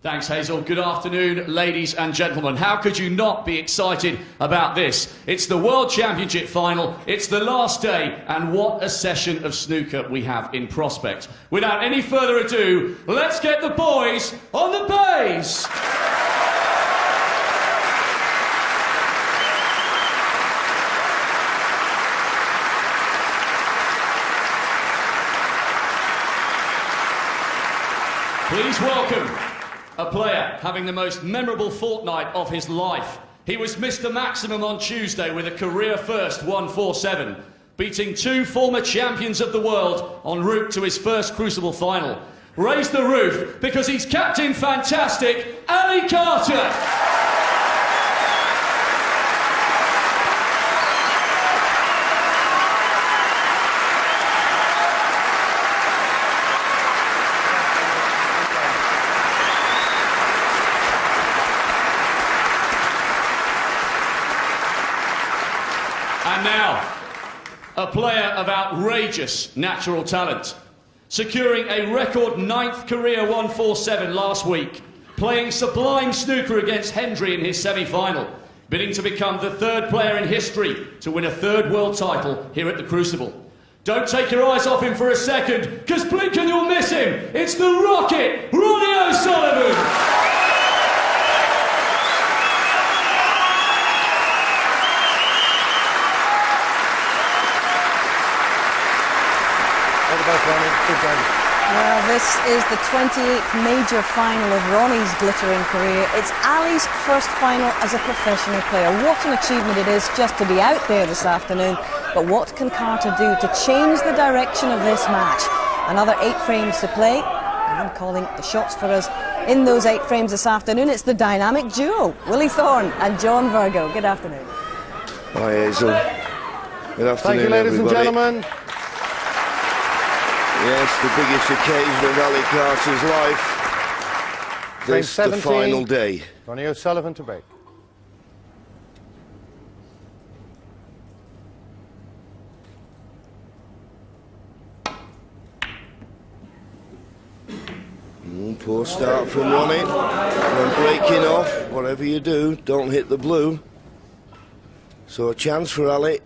Thanks, Hazel. Good afternoon, ladies and gentlemen. How could you not be excited about this? It's the World Championship final, it's the last day, and what a session of snooker we have in prospect. Without any further ado, let's get the boys on the bays! Please welcome a player having the most memorable fortnight of his life. He was Mr. Maximum on Tuesday with a career-first 147, beating two former champions of the world en route to his first Crucible final. Raise the roof because he's Captain Fantastic, Ali Carter! And now, a player of outrageous natural talent, securing a record 9th career 147 last week, playing sublime snooker against Hendry in his semi-final, bidding to become the 3rd player in history to win a 3rd world title here at the Crucible. Don't take your eyes off him for a second, because blink and you'll miss him. It's the Rocket, Ronnie O'Sullivan! Well, this is the 28th major final of Ronnie's glittering career. It's Ali's first final as a professional player. What an achievement it is just to be out there this afternoon. But what can Carter do to change the direction of this match? Another 8 frames to play. And calling the shots for us in those 8 frames this afternoon, it's the dynamic duo, Willie Thorne and John Virgo. Good afternoon. Hi, Hazel. Good afternoon, Thank you, ladies and gentlemen. Yes, the biggest occasion of Ali Carter's life. Frame This, 17, the final day. Ronnie O'Sullivan to break. Poor start from Ronnie. When breaking off, whatever you do, don't hit the blue. So a chance for Ali.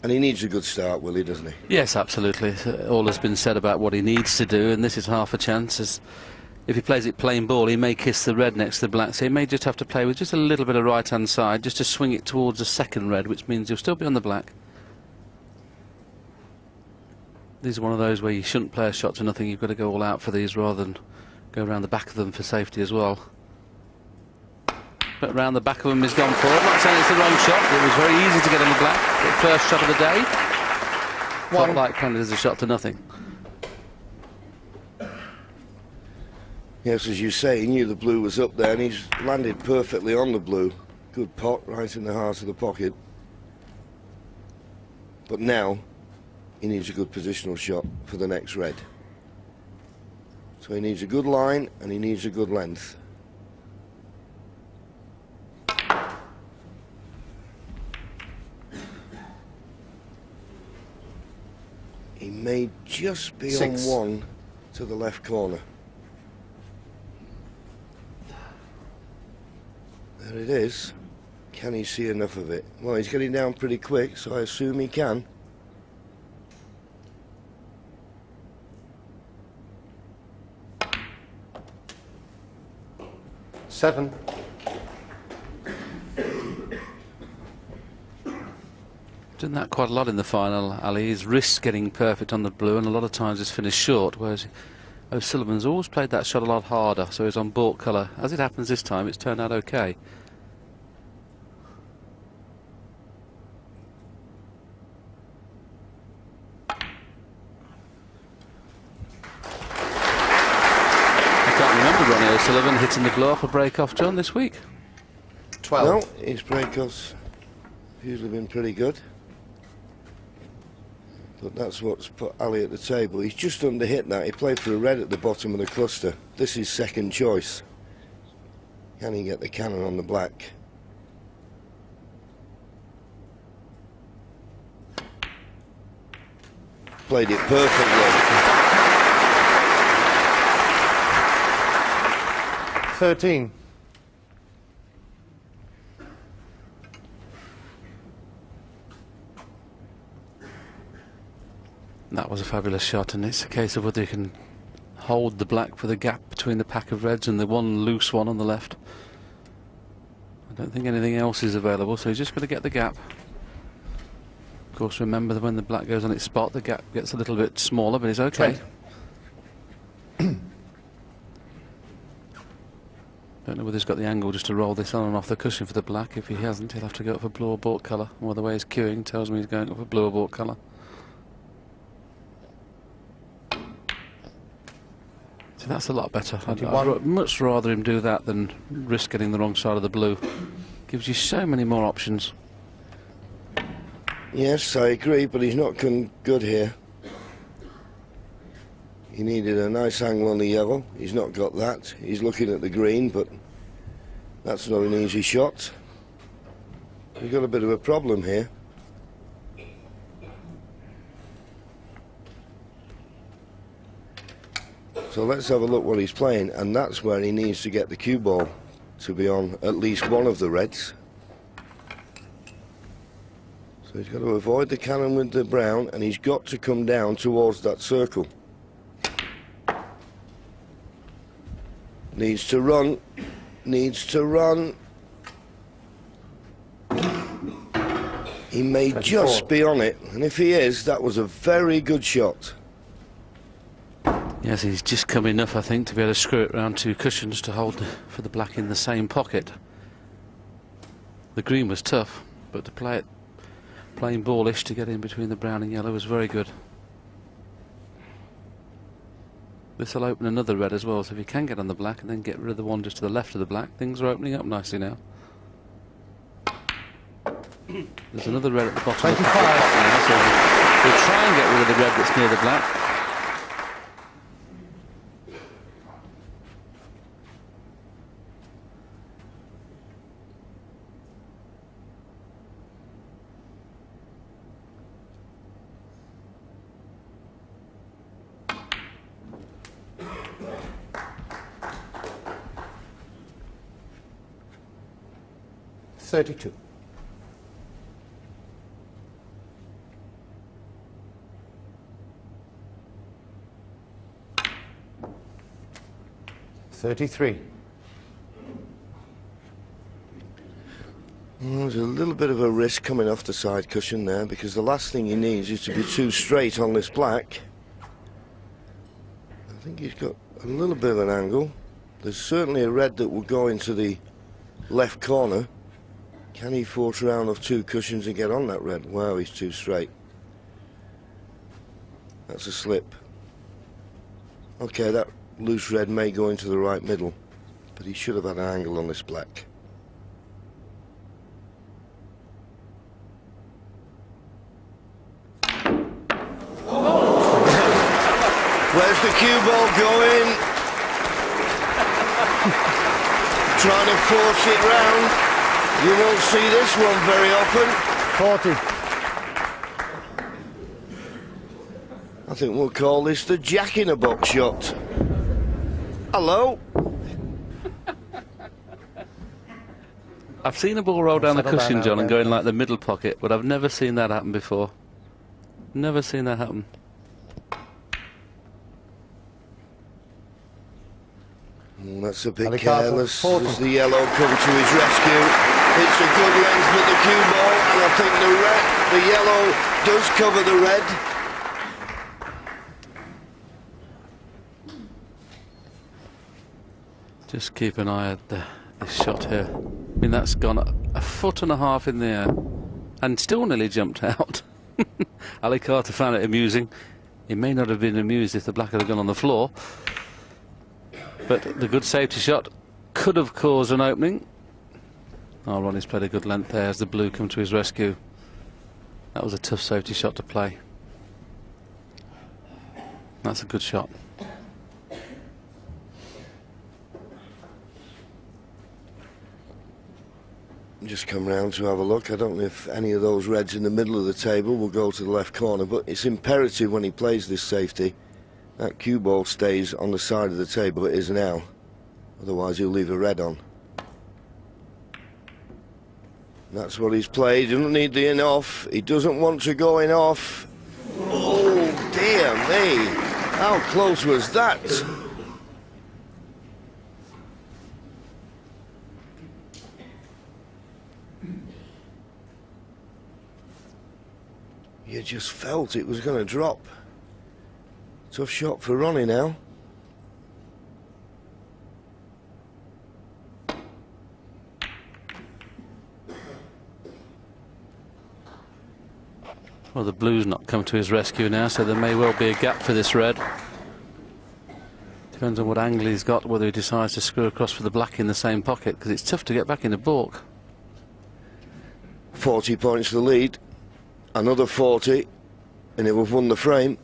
And he needs a good start, Willie, doesn't he? Yes, absolutely. All has been said about what he needs to do, and this is half a chance. If he plays it plain ball, he may kiss the red next to the black, so he may just have to play with just a little bit of right-hand side, just to swing it towards the second red, which means he'll still be on the black. These are one of those where you shouldn't play a shot to nothing. You've got to go all out for these rather than go around the back of them for safety as well. But round the back of him he's gone for it. Not saying it's the wrong shot. It was very easy to get on the black. The first shot of the day. Felt like playing it as a shot to nothing. Yes, as you say, he knew the blue was up there and he's landed perfectly on the blue. Good pot right in the heart of the pocket. But now he needs a good positional shot for the next red. So he needs a good line and he needs a good length. He may just be 6. on 1 to the left corner. There it is. Can he see enough of it? Well, he's getting down pretty quick, so I assume he can. Seven. Done that quite a lot in the final, Ali. His wrist's getting perfect on the blue, and a lot of times it's finished short, whereas O'Sullivan's always played that shot a lot harder, so he's on baulk colour. As it happens this time, it's turned out okay. I can't remember Ronnie O'Sullivan hitting the blow off a break-off, John, this week. 12. No, his break-offs usually been pretty good. But that's what's put Ali at the table. He's just under-hit that. He played for a red at the bottom of the cluster. This is second choice. Can he get the cannon on the black? Played it perfectly. 13. That was a fabulous shot, and it's a case of whether you can hold the black for the gap between the pack of reds and the one loose one on the left. I don't think anything else is available, so he's just going to get the gap. Of course, remember that when the black goes on its spot, the gap gets a little bit smaller, but it's okay. Don't know whether he's got the angle just to roll this on and off the cushion for the black. If he hasn't, he'll have to go up for blue or bought colour. Well, the way he's queuing tells me he's going up for blue or bought colour. So that's a lot better. I'd much rather him do that than risk getting the wrong side of the blue. Gives you so many more options. Yes, I agree, but he's not good here. He needed a nice angle on the yellow. He's not got that. He's looking at the green, but that's not an easy shot. We've got a bit of a problem here. So let's have a look what he's playing, and that's where he needs to get the cue ball to be on at least one of the reds. So he's got to avoid the cannon with the brown, and he's got to come down towards that circle. Needs to run. Needs to run. He may 24. just be on it, and if he is, that was a very good shot. Yes, he's just come enough, I think, to be able to screw it around two cushions to hold for the black in the same pocket. The green was tough, but to play it plain ballish to get in between the brown and yellow was very good. This will open another red as well, so if you can get on the black and then get rid of the one just to the left of the black, things are opening up nicely now. There's another red at the bottom 25. of the pocket now, so we'll try and get rid of the red that's near the black. $32. $33. Well, there's a little bit of a risk coming off the side cushion there, because the last thing he needs is to be too straight on this black. I think he's got a little bit of an angle. There's certainly a red that will go into the left corner. Can he force around off two cushions and get on that red? Wow, he's too straight. That's a slip. Okay, that loose red may go into the right middle, but he should have had an angle on this black. Where's the cue ball going? Trying to force it round. You won't see this one very often. 40. I think we'll call this the jack-in-a-box shot. Hello? I've seen a ball roll down the Settle down cushion, now, John, and Ben. go in like the middle pocket, but I've never seen that happen before. Never seen that happen. That's a bit Alicarto, careless 40. as the yellow come to his rescue. It's a good length with the cue ball, and I think the yellow does cover the red. Just keep an eye at this shot here. I mean, that's gone a foot and a half in the air and still nearly jumped out. Alicarto found it amusing. He may not have been amused if the black had gone on the floor. But the good safety shot could have caused an opening. Oh, Ronnie's played a good length there as the blue come to his rescue. That was a tough safety shot to play. That's a good shot. Just come round to have a look. I don't know if any of those reds in the middle of the table will go to the left corner, but it's imperative when he plays this safety that cue ball stays on the side of the table it is now, Otherwise he'll leave a red on. That's what he's played. He doesn't need the in off. He doesn't want to go in off. Oh, dear me. How close was that? You just felt it was going to drop. Tough shot for Ronnie now. Well, the blue's not come to his rescue now, so there may well be a gap for this red. Depends on what angle he's got, whether he decides to screw across for the black in the same pocket, because it's tough to get back in the balk. 40 points the lead. Another 40, and he'll have won the frame.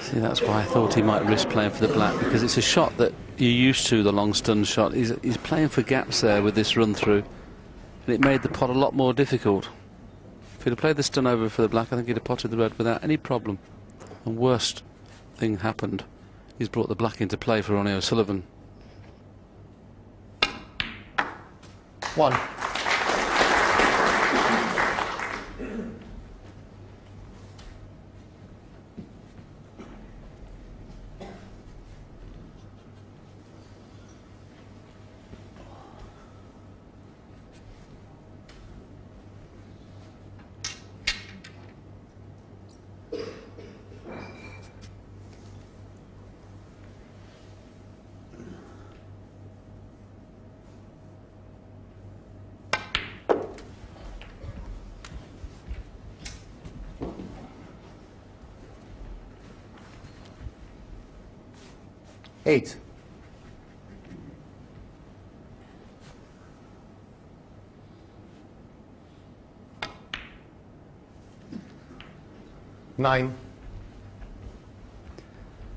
See, that's why I thought he might risk playing for the black, because it's a shot that you're used to, the long stun shot. He's playing for gaps there with this run through, and it made the pot a lot more difficult. If he'd have played the stun over for the black, I think he'd have potted the red without any problem. And worst thing happened. He's brought the black into play for Ronnie O'Sullivan. 1. Eight. 9.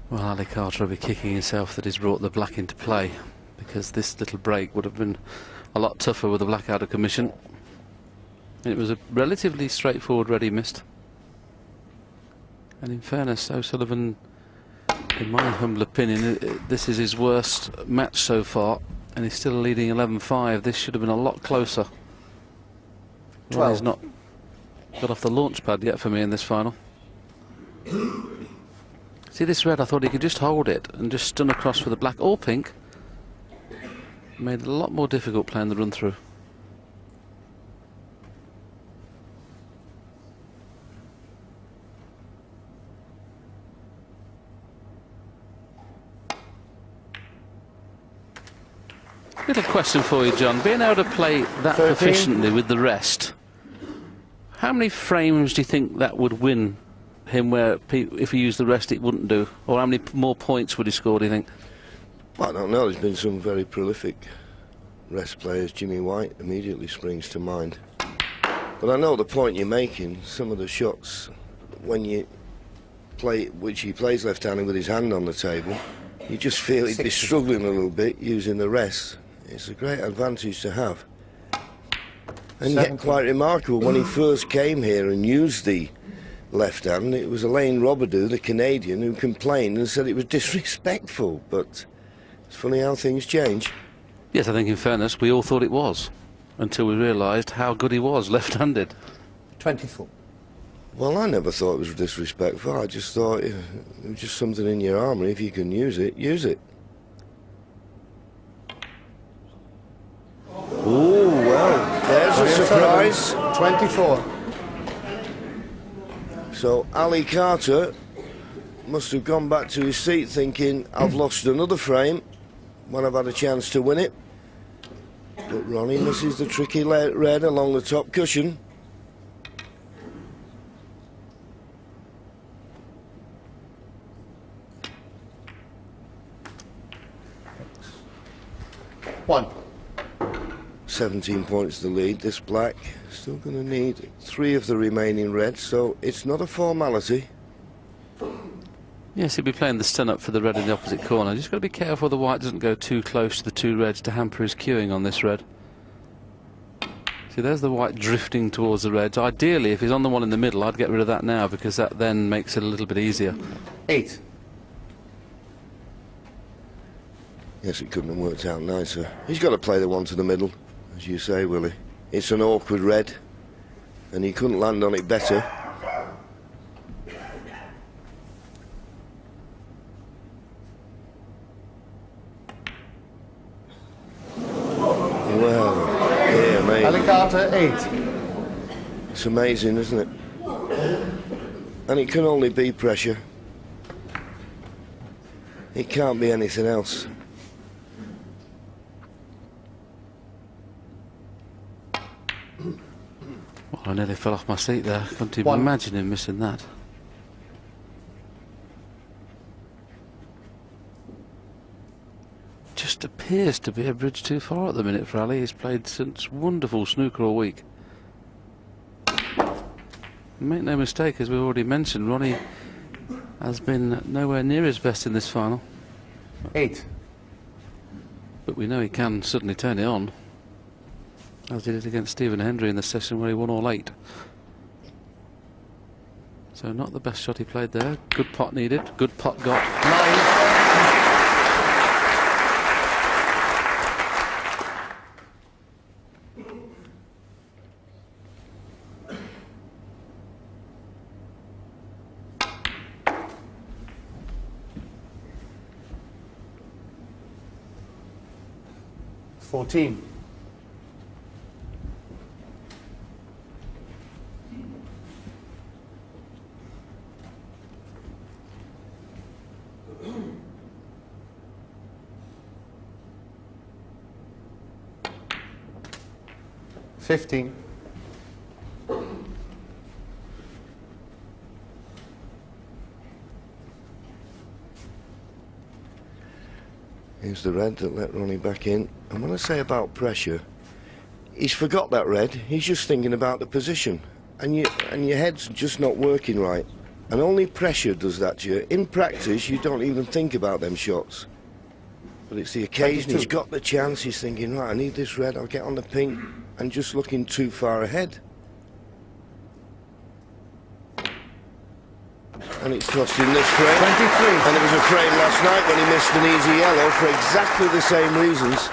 Well, Ali Carter will be kicking himself that he's brought the black into play, because this little break would have been a lot tougher with the black out of commission. It was a relatively straightforward red he missed. And in fairness, O'Sullivan, in my humble opinion, this is his worst match so far, and he's still leading 11-5. This should have been a lot closer. 12. He's not got off the launch pad yet for me in this final. See, this red, I thought he could just hold it and just stun across for the black or pink. Made it a lot more difficult playing the run through. Little question for you, John. Being able to play that 13. proficiently with the rest, how many frames do you think that would win him where if he used the rest it wouldn't do? Or how many more points would he score, do you think? Well, I don't know. There's been some very prolific rest players. Jimmy White immediately springs to mind. But I know the point you're making. Some of the shots, when you play, which he plays left-handed with his hand on the table, you just feel he'd be struggling a little bit using the rest. It's a great advantage to have. And yet quite remarkable, when he first came here and used the left hand, it was Elaine Robidoux, the Canadian, who complained and said it was disrespectful. But it's funny how things change. Yes, I think in fairness we all thought it was, until we realised how good he was left-handed. 24. Well, I never thought it was disrespectful. I just thought it was just something in your armoury. If you can use it, use it. Oh, well, there's a surprise. 24. So Ali Carter must have gone back to his seat thinking, I've lost another frame when I've had a chance to win it. But Ronnie misses the tricky red along the top cushion. One. 17 points the lead. This black still going to need 3 of the remaining reds, so it's not a formality. Yes, he'll be playing the stun up for the red in the opposite corner. Just got to be careful the white doesn't go too close to the 2 reds to hamper his queuing on this red. See, there's the white drifting towards the reds. Ideally, if he's on the one in the middle, I'd get rid of that now, because that then makes it a little bit easier. 8. Yes, it couldn't have worked out nicer. He's got to play the one to the middle, as you say, Willie. It's an awkward red, and he couldn't land on it better. Well, yeah, mate. Ali Carter, 8. It's amazing, isn't it? And it can only be pressure. It can't be anything else. Well, I nearly fell off my seat there. Couldn't even 1. imagine him missing that. Just appears to be a bridge too far at the minute for Ali. He's played since wonderful snooker all week. Make no mistake, as we've already mentioned, Ronnie has been nowhere near his best in this final. 8. But we know he can certainly turn it on, as he did against Stephen Hendry in the session where he won all 8. So not the best shot he played there. Good pot needed, good pot got. 9. $14. $15. Here's the red that let Ronnie back in. And when I say about pressure, he's forgot that red. He's just thinking about the position. And your head's just not working right. And only pressure does that to you. In practice, you don't even think about them shots. But it's the occasion, he's got the chance, he's thinking, right, I need this red, I'll get on the pink, and just looking too far ahead. And it's cost him this frame. 23. And it was a frame last night when he missed an easy yellow for exactly the same reasons.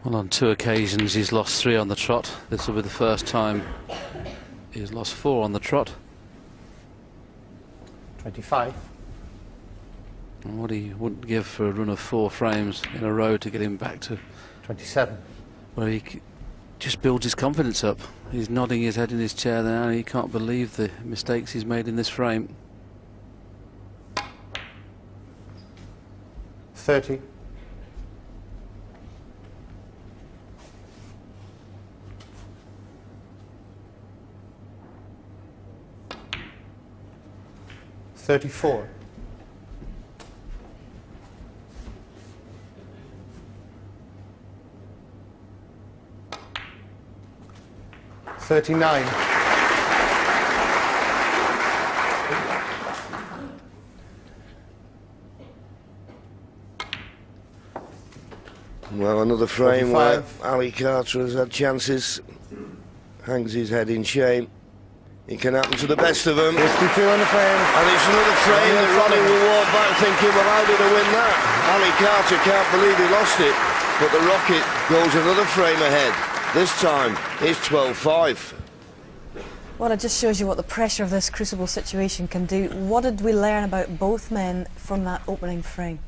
Well, on 2 occasions he's lost 3 on the trot. This will be the first time he's lost 4 on the trot. 25. And what he wouldn't give for a run of 4 frames in a row to get him back to 27. where he just builds his confidence up. He's nodding his head in his chair now, and he can't believe the mistakes he's made in this frame. 30. 34. 39. Well, another frame 45. where Ali Carter has had chances, hangs his head in shame. It can happen to the best of them. 52 on the frame. And it's another frame that Ronnie will walk back thinking, well, how did I win that? Ali Carter can't believe he lost it. But the Rocket goes another frame ahead. This time, it's 12-5. Well, it just shows you what the pressure of this crucible situation can do. What did we learn about both men from that opening frame?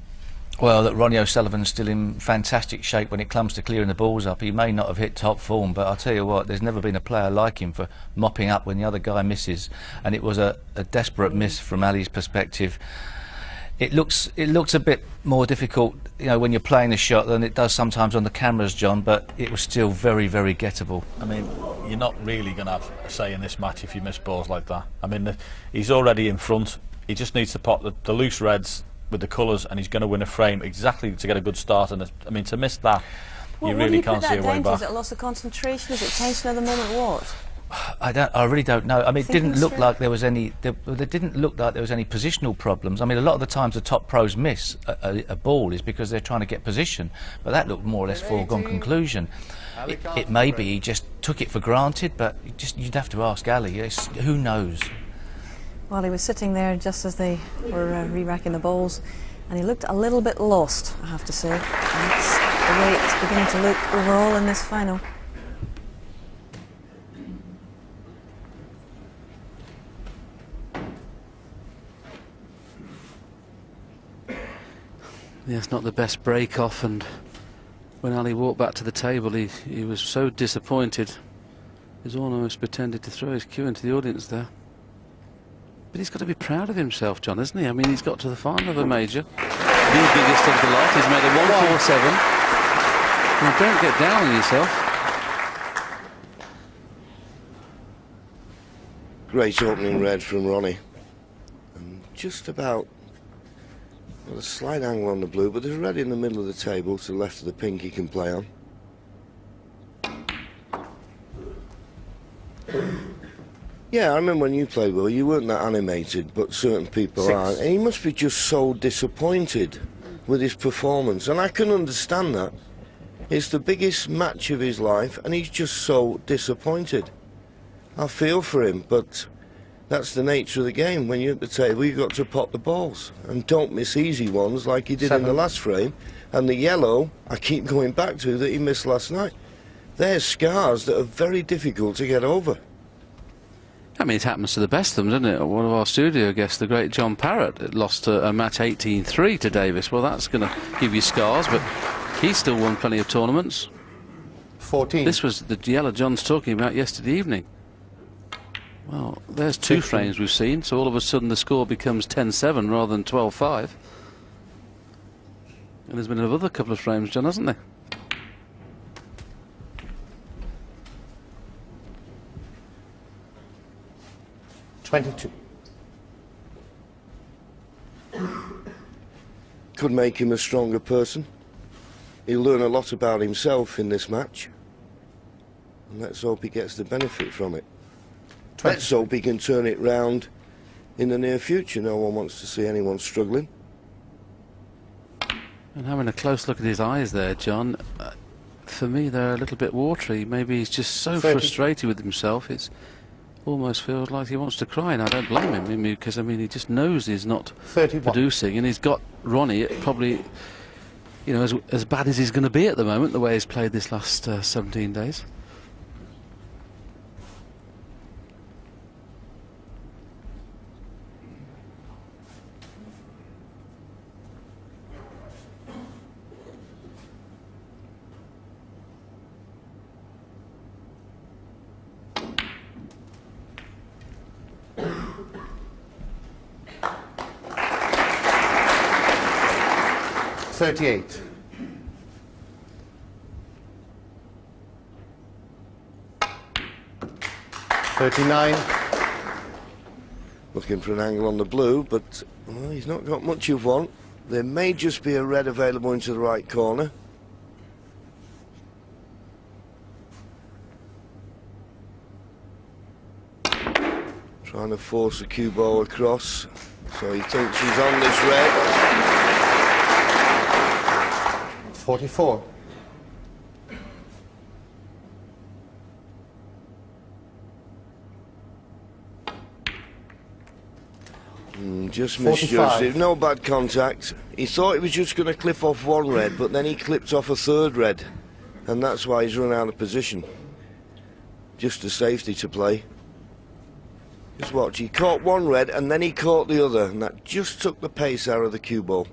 Well, that Ronnie O'Sullivan's still in fantastic shape when it comes to clearing the balls up. He may not have hit top form, but I'll tell you what, there's never been a player like him for mopping up when the other guy misses. And it was a desperate miss from Ali's perspective. It looks a bit more difficult, you know, when you're playing the shot than it does sometimes on the cameras, John, but it was still very, very gettable. I mean, you're not really going to have a say in this match if you miss balls like that. I mean, he's already in front. He just needs to pot the loose reds with the colours, and he's going to win a frame exactly to get a good start. And I mean, to miss that, Well, you really can't see a way back. Is it a loss of concentration? Is it tension at the moment? What? I really don't know. I mean, it Thinking didn't look straight. like there was any. There didn't look like there was any positional problems. I mean, a lot of the times the top pros miss a ball is because they're trying to get position, but that looked more or less foregone conclusion. It may be he just took it for granted, but you'd have to ask Ali. Who knows? Well, he was sitting there just as they were re-racking the balls, and he looked a little bit lost, I have to say. And that's the way it's beginning to look overall in this final. Yeah, it's not the best break off, and when Ali walked back to the table, he was so disappointed. He's almost pretended to throw his cue into the audience there. But he's got to be proud of himself, John, isn't he? I mean, he's got to the final of a major, the biggest of the lot. He's made a 147. Well, don't get down on yourself. Great opening red from Ronnie. And just about, well, a slight angle on the blue, but there's red in the middle of the table to the left of the pink he can play on. Yeah, I remember when you played well, you weren't that animated, but certain people are. And he must be just so disappointed with his performance, and I can understand that. It's the biggest match of his life, and he's just so disappointed. I feel for him, but that's the nature of the game. When you're at the table, you've got to pot the balls, and don't miss easy ones like he did in the last frame. And the yellow, I keep going back to, that he missed last night. They're scars that are very difficult to get over. I mean, it happens to the best of them, doesn't it? One of our studio guests, the great John Parrott, lost a match 18-3 to Davis. Well, that's going to give you scars, but he's still won plenty of tournaments. 14. This was the yellow John's talking about yesterday evening. Well, there's two 15. frames we've seen, so all of a sudden the score becomes 10-7 rather than 12-5. And there's been another couple of frames, John, hasn't there? Could make him a stronger person. He'll learn a lot about himself in this match. And let's hope he gets the benefit from it. Let's hope he can turn it round in the near future. No one wants to see anyone struggling. And having a close look at his eyes there, John, for me they're a little bit watery. Maybe he's just so 30. frustrated with himself, it's almost feels like he wants to cry, and I don't blame him, because I mean he just knows he's not 31. producing, and he's got Ronnie at probably, you know, as bad as he's going to be at the moment, the way he's played this last 17 days. $38. $39. Looking for an angle on the blue, but well, he's not got much of one. There may just be a red available into the right corner. Trying to force a cue ball across, so he thinks he's on this red. 44. Just 45. misjudged it. No bad contact. He thought he was just going to clip off one red, but then he clipped off a third red, and that's why he's run out of position. Just a safety to play. Just watch, he caught one red and then he caught the other, and that just took the pace out of the cue ball.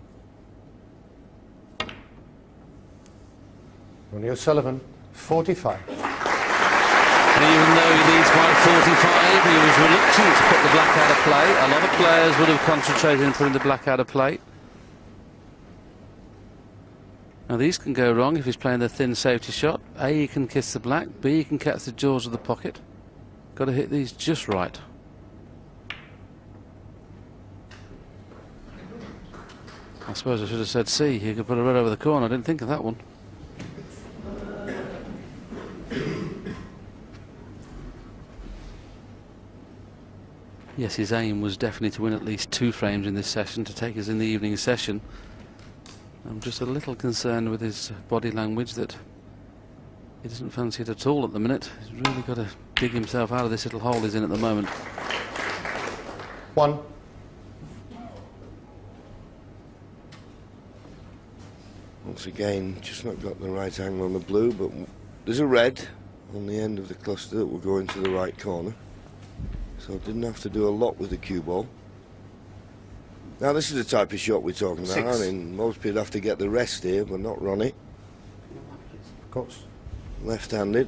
Ronnie O'Sullivan, 45. And even though he leads by 45, he was reluctant to put the black out of play. A lot of players would have concentrated on putting the black out of play. Now these can go wrong if he's playing the thin safety shot. A, he can kiss the black. B, he can catch the jaws of the pocket. Got to hit these just right. I suppose I should have said C. He could put a red over the corner. I didn't think of that one. Yes, his aim was definitely to win at least 2 frames in this session to take us in the evening session. I'm just a little concerned with his body language that he doesn't fancy it at all at the minute. He's really got to dig himself out of this little hole he's in at the moment. 1. Once again, just not got the right angle on the blue, but there's a red on the end of the cluster that will go into the right corner. So I didn't have to do a lot with the cue ball. Now this is the type of shot we're talking about. 6. I mean, most people have to get the rest here, but not Ronnie. Of course. Left-handed.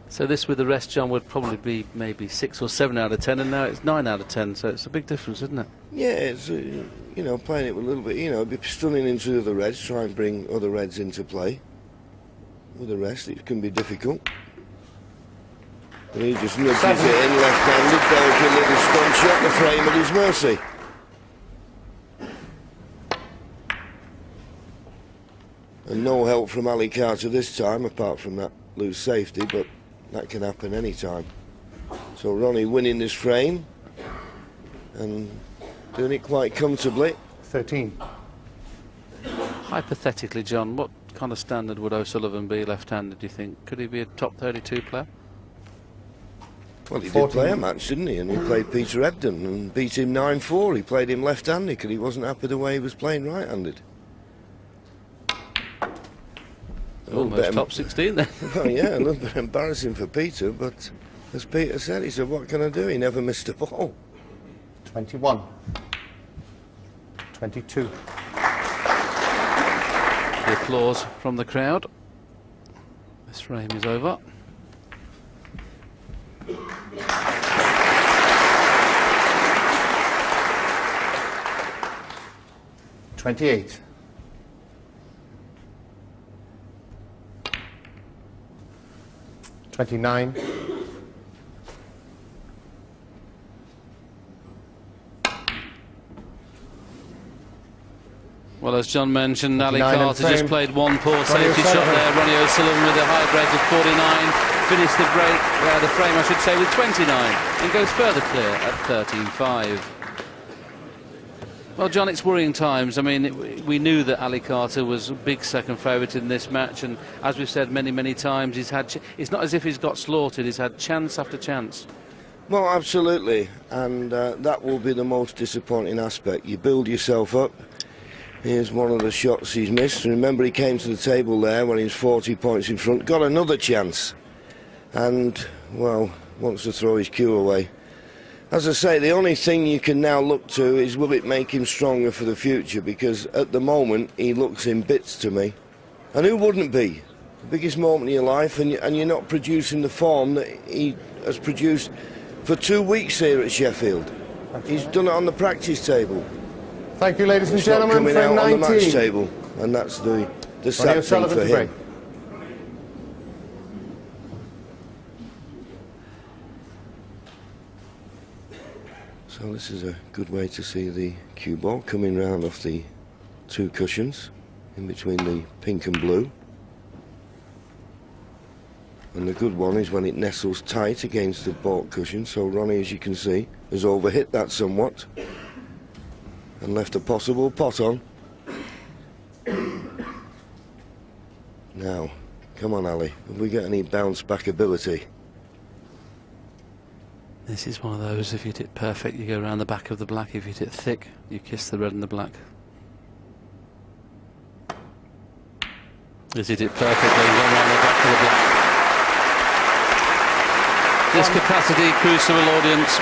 So this with the rest, John, would probably be maybe 6 or 7 out of 10, and now it's 9 out of 10, so it's a big difference, isn't it? Yeah, it's, you know, playing it with a little bit, you know, be stunning into the other reds, try and bring other reds into play. With the rest, it can be difficult. And he just nudges it in left-handed, delicate little stun shot, the frame at his mercy. And no help from Ali Carter this time, apart from that loose safety, but that can happen any time. So Ronnie winning this frame and doing it quite comfortably. 13. Hypothetically, John, what kind of standard would O'Sullivan be left-handed, do you think? Could he be a top 32 player? Well, he 14. did play a match, didn't he? And he played Peter Ebdon and beat him 9-4. He played him left-handed because he wasn't happy the way he was playing right-handed. Almost top 16 then. Well, yeah, a little bit embarrassing for Peter, but as Peter said, he said, what can I do? He never missed a ball. 21. 22. The applause from the crowd. This frame is over. 28. 29. 'Well, as John mentioned, Ali 29 Carter and just frame. played one poor safety shot there. Ronnie O'Sullivan with a high break of 49. Finished the break, the frame I should say, with 29 and goes further clear at 13-5. Well, John, it's worrying times. I mean, we knew that Ali Carter was a big second favourite in this match, and as we've said many, many times, it's not as if he's got slaughtered. He's had chance after chance. Well, absolutely, and that will be the most disappointing aspect. You build yourself up. Here's one of the shots he's missed. Remember, he came to the table there when he was 40 points in front, got another chance, and, well, wants to throw his cue away. As I say, the only thing you can now look to is will it make him stronger for the future, because at the moment he looks in bits to me. And who wouldn't be? The biggest moment of your life, and you're not producing the form that he has produced for 2 weeks here at Sheffield. He's done it on the practice table. Thank you, ladies and It's not gentlemen, coming from out on the 19. match table, and that's the Ronnie sad thing O'Sullivan for to him. break. So this is a good way to see the cue ball coming round off the 2 cushions in between the pink and blue. And the good one is when it nestles tight against the baulk cushion. So Ronnie, as you can see, has overhit that somewhat and left a possible pot on. Now, come on, Ali, have we got any bounce back ability? This is one of those, if you hit it perfect, you go around the back of the black. If you hit it thick, you kiss the red and the black. This hit it perfectly, go around the back of the black. This capacity crucible audience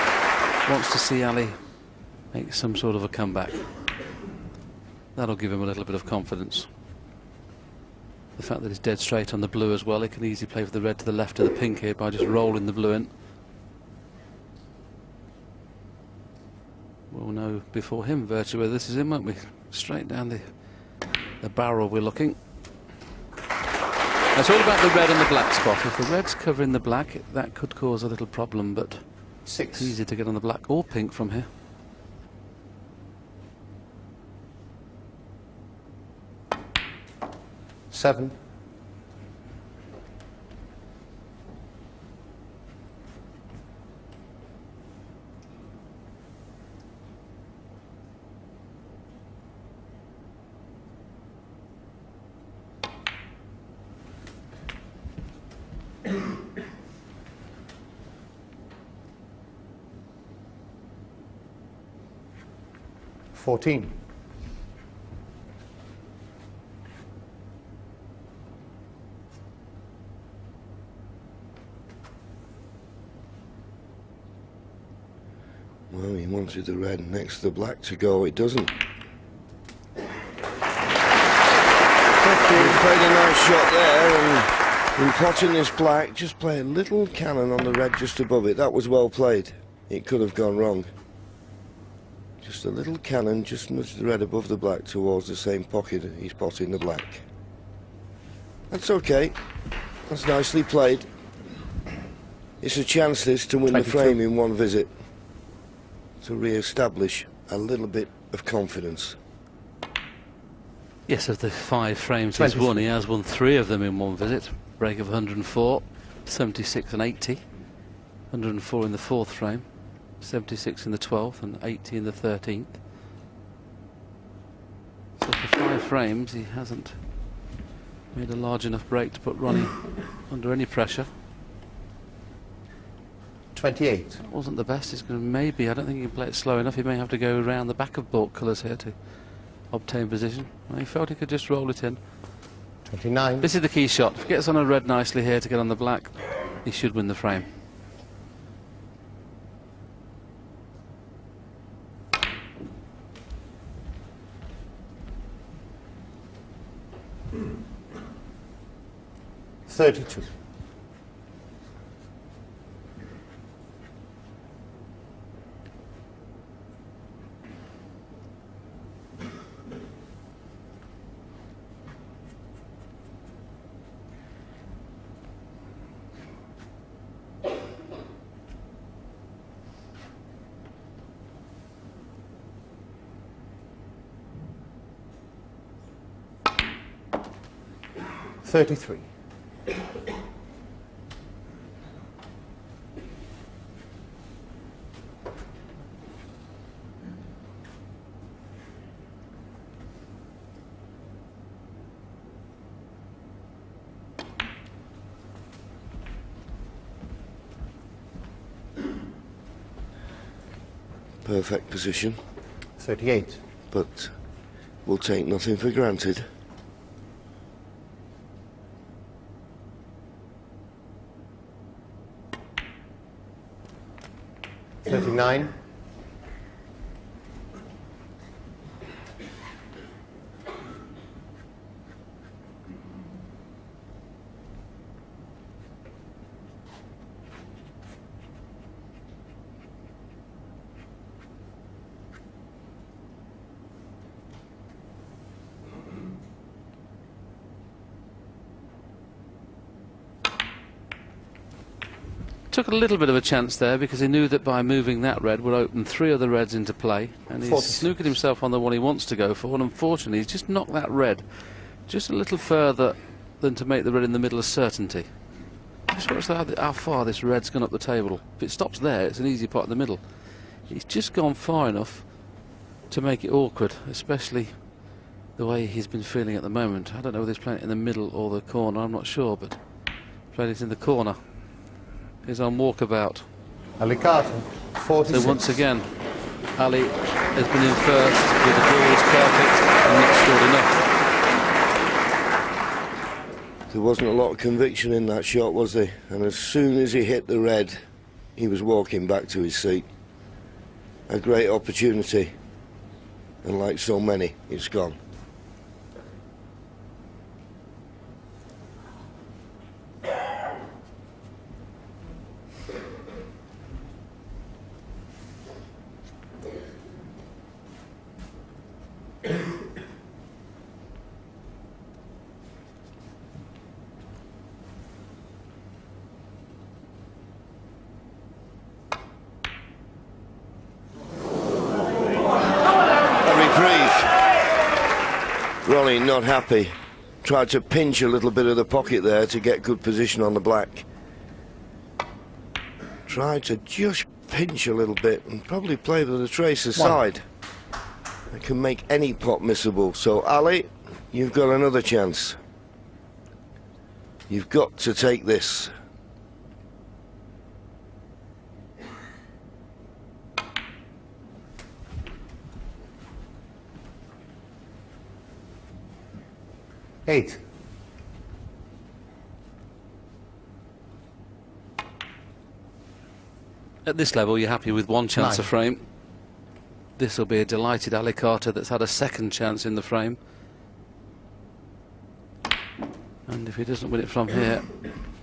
wants to see Ali make some sort of a comeback. That'll give him a little bit of confidence. The fact that he's dead straight on the blue as well, he can easily play for the red to the left of the pink here by just rolling the blue in. We'll know before him virtually whether this is him, won't we? Straight down the barrel we're looking. It's all about the red and the black spot. If the red's covering the black, that could cause a little problem, but 6. it's easy to get on the black or pink from here. 7. 14. Well, he wanted the red next to the black to go. It doesn't. 15. He played a nice shot there, and in potting this black, just play a little cannon on the red just above it. That was well played. It could have gone wrong. Just a little cannon, just nudge the red above the black towards the same pocket he's potting the black. That's okay. That's nicely played. It's a chance this to win 22. the frame in one visit, to re-establish a little bit of confidence. Yes, of the 5 frames 20. he's won, he has won 3 of them in one visit. Break of 104, 76 and 80. 104 in the 4th frame, 76 in the 12th and 80 in the 13th. So for 5 frames he hasn't made a large enough break to put Ronnie under any pressure. 28. That wasn't the best. He's going to maybe, I don't think he can play it slow enough. He may have to go around the back of baulk colours here to obtain position. He felt he could just roll it in. 29. This is the key shot. If he gets on a red nicely here to get on the black, he should win the frame. $32. $33. Perfect position, 38. but we'll take nothing for granted. $39. Took a little bit of a chance there because he knew that by moving that red would open 3 other reds into play, and he's 46. snookered himself on the one he wants to go for, and unfortunately he's just knocked that red just a little further than to make the red in the middle a certainty. Just watch how far this red's gone up the table. If it stops there, it's an easy pot in the middle. He's just gone far enough to make it awkward, especially the way he's been feeling at the moment. I don't know whether he's playing it in the middle or the corner, I'm not sure, but played it in the corner. He's on walkabout. Ali Carter, 46. So once again, Ali has been in first with the balls perfect and not scored enough. There wasn't a lot of conviction in that shot, was there? And as soon as he hit the red, he was walking back to his seat. A great opportunity, and like so many, it's gone. Ronnie not happy. Tried to pinch a little bit of the pocket there to get good position on the black. Tried to just pinch a little bit and probably play with the trace aside. It can make any pot missable. So Ali, you've got another chance. You've got to take this. 8. At this level, you're happy with one chance 9. a frame. This will be a delighted Ali Carter that's had a second chance in the frame. And if he doesn't win it from here,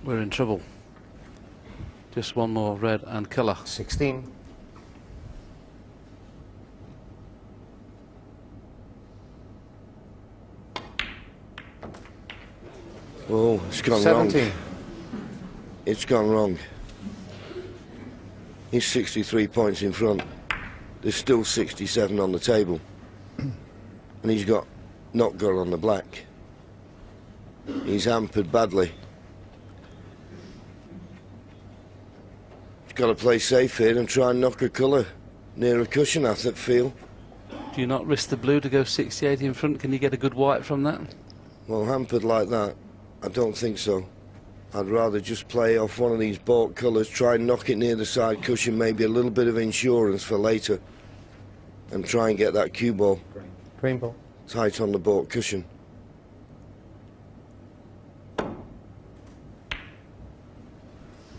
we're in trouble. Just one more red and colour. 16. Oh, it's gone 17. wrong. It's gone wrong. He's 63 points in front. There's still 67 on the table. And he's not got on the black. He's hampered badly. He's got to play safe here and try and knock a colour near a cushion, I feel. Do you not risk the blue to go 68 in front? Can you get a good white from that? Well, hampered like that, I don't think so. I'd rather just play off one of these baulk colours, try and knock it near the side cushion, maybe a little bit of insurance for later, and try and get that cue ball Green ball. tight on the baulk cushion.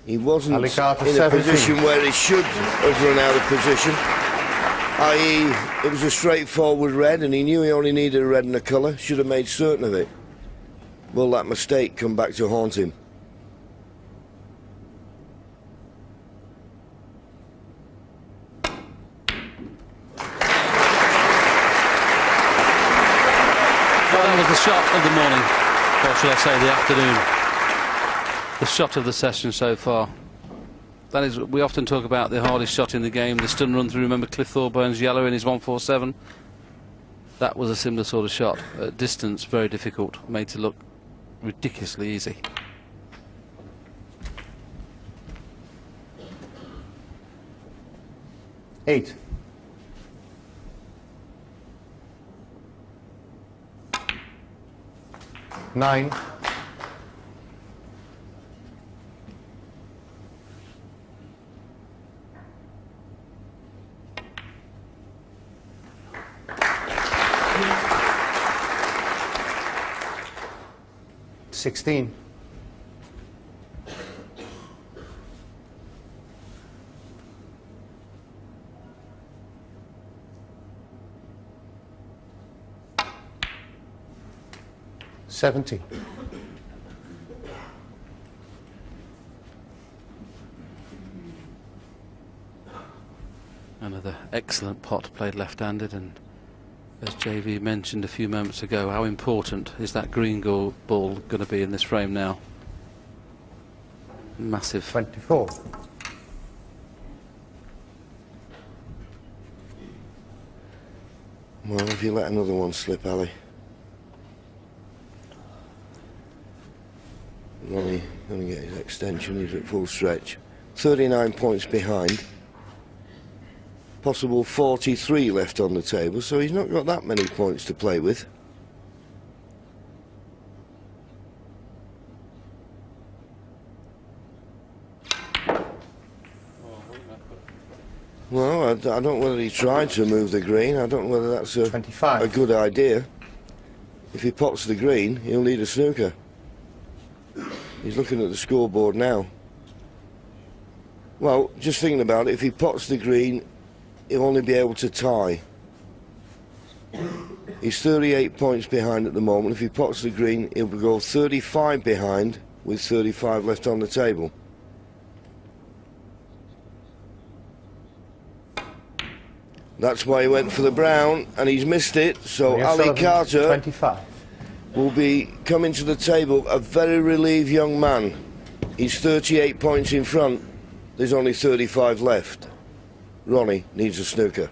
He wasn't Ali Carter, in a 17. position where he should have run out of position, i.e. it was a straightforward red and he knew he only needed a red and a colour, should have made certain of it. Will that mistake come back to haunt him? Well, that was the shot of the morning, or should I say the afternoon. The shot of the session so far. That is, we often talk about the hardest shot in the game, the stun run through. Remember Cliff Thorburns yellow in his 147? That was a similar sort of shot. At distance, very difficult, made to look ridiculously easy. Eight. 9. 16. 70. Another excellent pot played left-handed, and as JV mentioned a few moments ago, how important is that green ball going to be in this frame now? Massive. 24. Well, if you let another one slip, Ali. Ronnie going to get his extension, he's at full stretch. 39 points behind. Possible 43 left on the table, so he's not got that many points to play with. Well, I don't know whether he tried to move the green. I don't know whether that's a 25. a good idea. If he pots the green, he'll need a snooker. He's looking at the scoreboard now. Well, just thinking about it, if he pots the green, he'll only be able to tie. He's 38 points behind at the moment. If he pots the green, he'll go 35 behind with 35 left on the table. That's why he went for the brown, and he's missed it. So Ali Carter 25. will be coming to the table a very relieved young man. He's 38 points in front. There's only 35 left. Ronnie needs a snooker.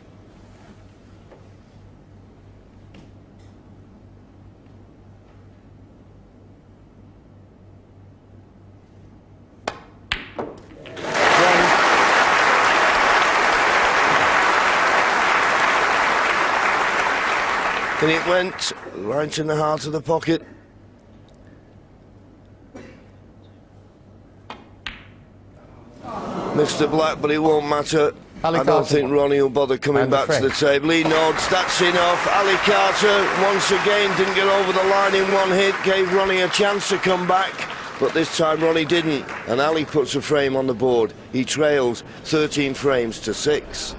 And it went right in the heart of the pocket. Mr. Black, but it won't matter. I don't think Ronnie will bother coming back to the table. He nods, that's enough. Ali Carter, once again, didn't get over the line in one hit, gave Ronnie a chance to come back, but this time Ronnie didn't, and Ali puts a frame on the board. He trails 13 frames to 6.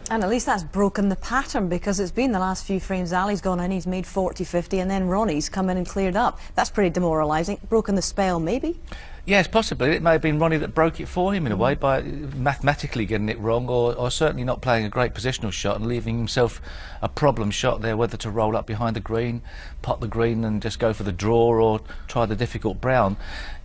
And at least that's broken the pattern, because it's been the last few frames Ali's gone in, he's made 40-50, and then Ronnie's come in and cleared up. That's pretty demoralising. Broken the spell, maybe? Yes, possibly. It may have been Ronnie that broke it for him in a way by mathematically getting it wrong, or certainly not playing a great positional shot and leaving himself a problem shot there, whether to roll up behind the green, pot the green and just go for the draw, or try the difficult brown.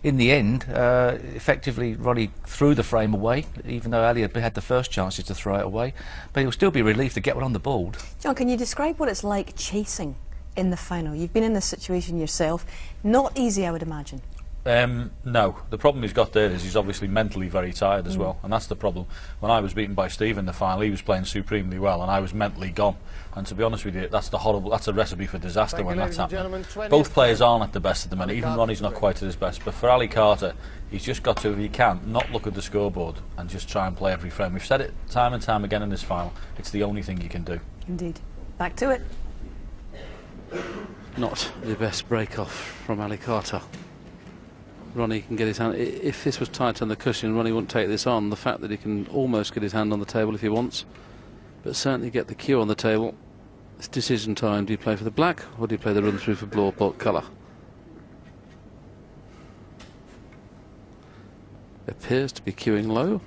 In the end, effectively Ronnie threw the frame away, even though Ali had the first chances to throw it away, but he'll still be relieved to get one on the board. John, can you describe what it's like chasing in the final? You've been in this situation yourself. Not easy, I would imagine. No, the problem he's got there is he's obviously mentally very tired as well, and that's the problem. When I was beaten by Steve in the final, he was playing supremely well and I was mentally gone, and to be honest with you, that's a recipe for disaster when that's happening. Both players aren't at the best at the minute. Even Ronnie's not quite at his best, but for Ali Carter, he's just got to, if he can, not look at the scoreboard and just try and play every frame. We've said it time and time again in this final, it's the only thing you can do. Indeed. Back to it. Not the best break-off from Ali Carter. Ronnie can get his hand. If this was tight on the cushion, Ronnie wouldn't take this on. The fact that he can almost get his hand on the table if he wants, but certainly get the cue on the table. It's decision time. Do you play for the black, or do you play the run through for blue or pot colour? Appears to be cueing low.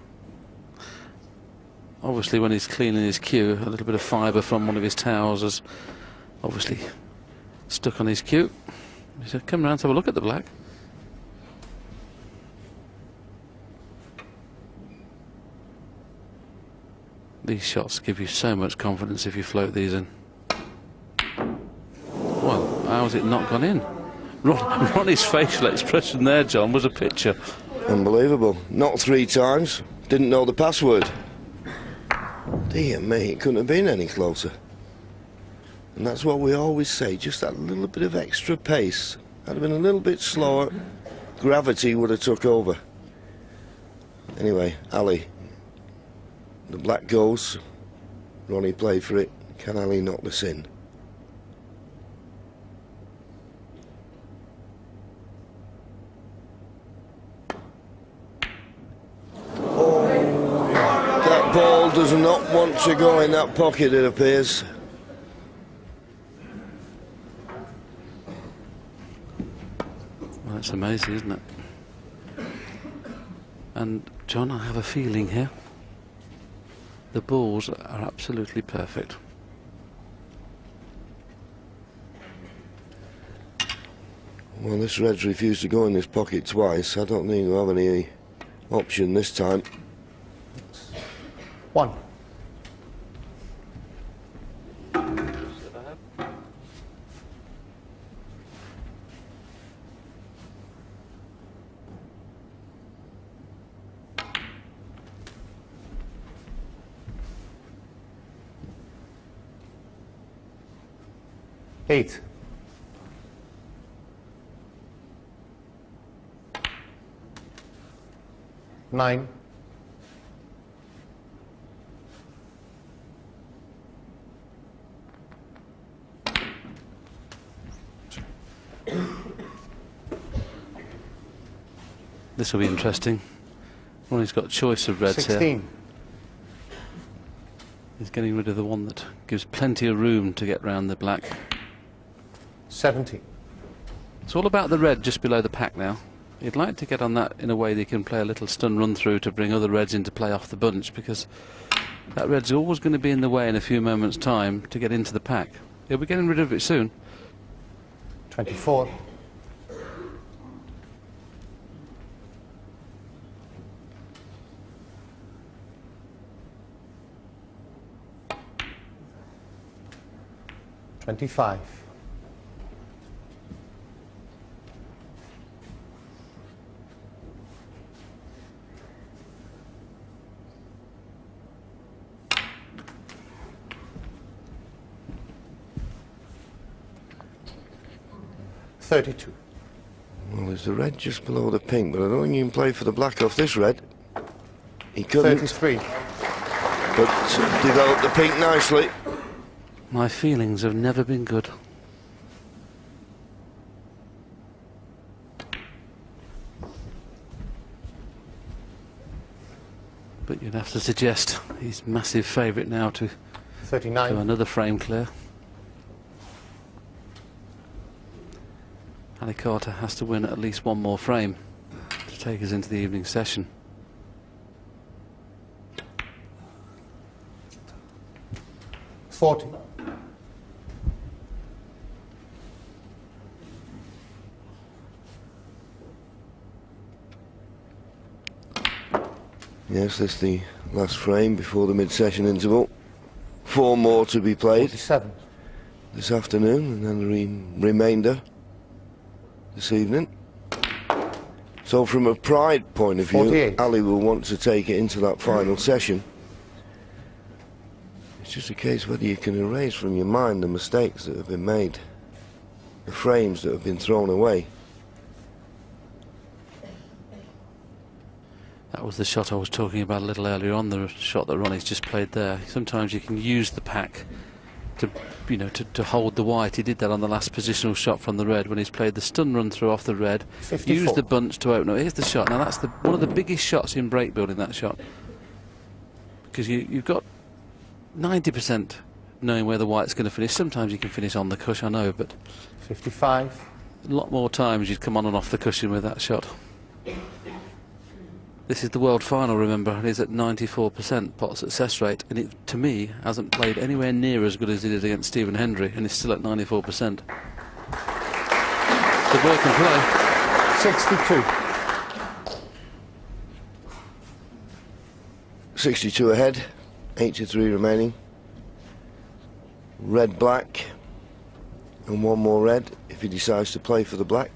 Obviously, when he's cleaning his cue, a little bit of fibre from one of his towels has obviously stuck on his cue. He said, "Come round, have a look at the black." These shots give you so much confidence if you float these in. Well, how's it not gone in? Ronnie's facial expression there, John, was a picture. Unbelievable. Not 3 times. Didn't know the password. Dear me, it couldn't have been any closer. And that's what we always say, just that little bit of extra pace. Had it been a little bit slower, gravity would have took over. Anyway, Ali. The black goes. Ronnie played for it. Can Ali knock this in? Oh, that ball does not want to go in that pocket, it appears. Well, that's amazing, isn't it? And John, I have a feeling here. The balls are absolutely perfect. Well, this red's refused to go in this pocket twice. I don't think he'll have any option this time. 1. Eight. 9. 'This will be interesting. Ronnie's got a choice of reds 16. here. He's getting rid of the one that gives plenty of room to get round the black. 70. It's all about the red just below the pack now. You'd like to get on that in a way that you can play a little stun run through to bring other reds into play off the bunch, because that red's always going to be in the way in a few moments' time to get into the pack. He'll be getting rid of it soon. 24. 25. 32. Well, there's the red just below the pink, but I don't think you can play for the black off this red. He couldn't. 33. but developed the pink nicely. My feelings have never been good. But you'd have to suggest he's massive favourite now to 39. another frame clear. Ali Carter has to win at least one more frame to take us into the evening session. $40. Yes, that's the last frame before the mid-session interval. 4 more to be played 47. this afternoon, and then the remainder this evening. So from a pride point of view, 48. Ali will want to take it into that final session. It's just a case whether you can erase from your mind the mistakes that have been made, the frames that have been thrown away. That was the shot I was talking about a little earlier on, the shot that Ronnie's just played there. Sometimes you can use the pack to, you know, to hold the white. He did that on the last positional shot from the red when he's played the stun run through off the red. 54. Use the bunch to open up. Here's the shot. Now that's one of the biggest shots in break building, that shot, because you've got 90% knowing where the white's going to finish. Sometimes you can finish on the cushion, I know, but 55. a lot more times you'd come on and off the cushion with that shot. This is the world final, remember, and he's at 94% pot success rate, and it, to me, hasn't played anywhere near as good as he did against Stephen Hendry, and he's still at 94%. The boy can play. 62. 62 ahead, 83 remaining. Red, black, and 1 more red if he decides to play for the black.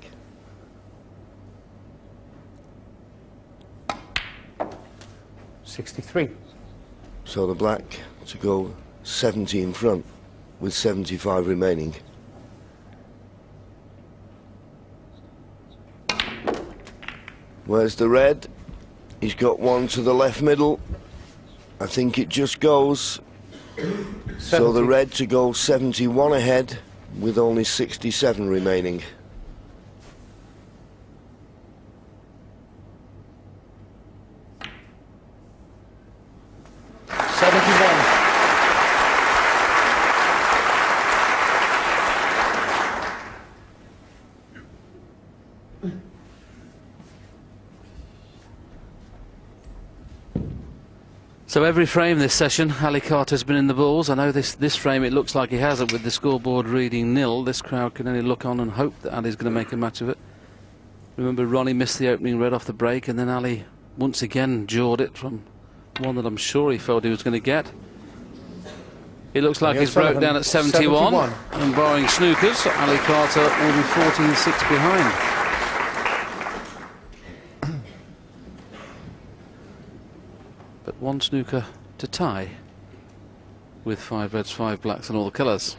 63. So the black to go 70 in front with 75 remaining. Where's the red? He's got one to the left middle. I think it just goes. 70. So the red to go 71 ahead with only 67 remaining. So every frame this session, Ali Carter's been in the balls. I know this frame it looks like he hasn't, with the scoreboard reading 0. This crowd can only look on and hope that Ali's going to make a match of it. Remember, Ronnie missed the opening red off the break, and then Ali once again jawed it from one that I'm sure he felt he was going to get. It looks like he's broke down at 71. And barring snookers, Ali Carter will be 14-6 behind. But 1 snooker to tie with 5 reds, 5 blacks and all the colours.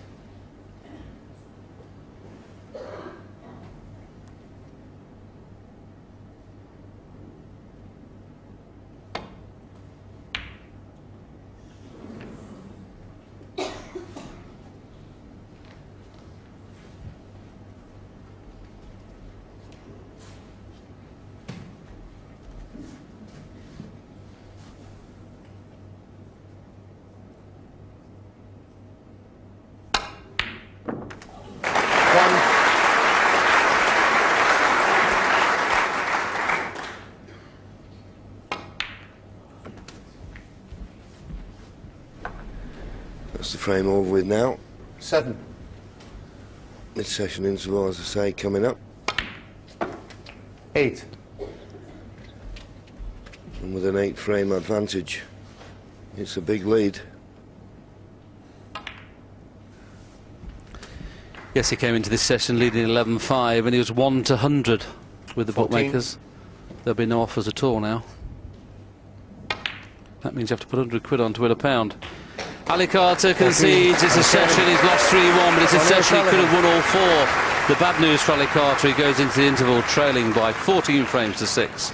That's the frame over with now. 7. Mid-session interval, as I say, coming up. 8. And with an 8 frame advantage, it's a big lead. Yes, he came into this session leading 11-5, and he was 1 to 100 with the 14. bookmakers. There'll be no offers at all now. That means you have to put 100 quid on to win a pound. Ali Carter concedes. It's a session. He's lost 3-1, but it's a session he could have won all 4. The bad news for Ali Carter, he goes into the interval trailing by 14 frames to 6.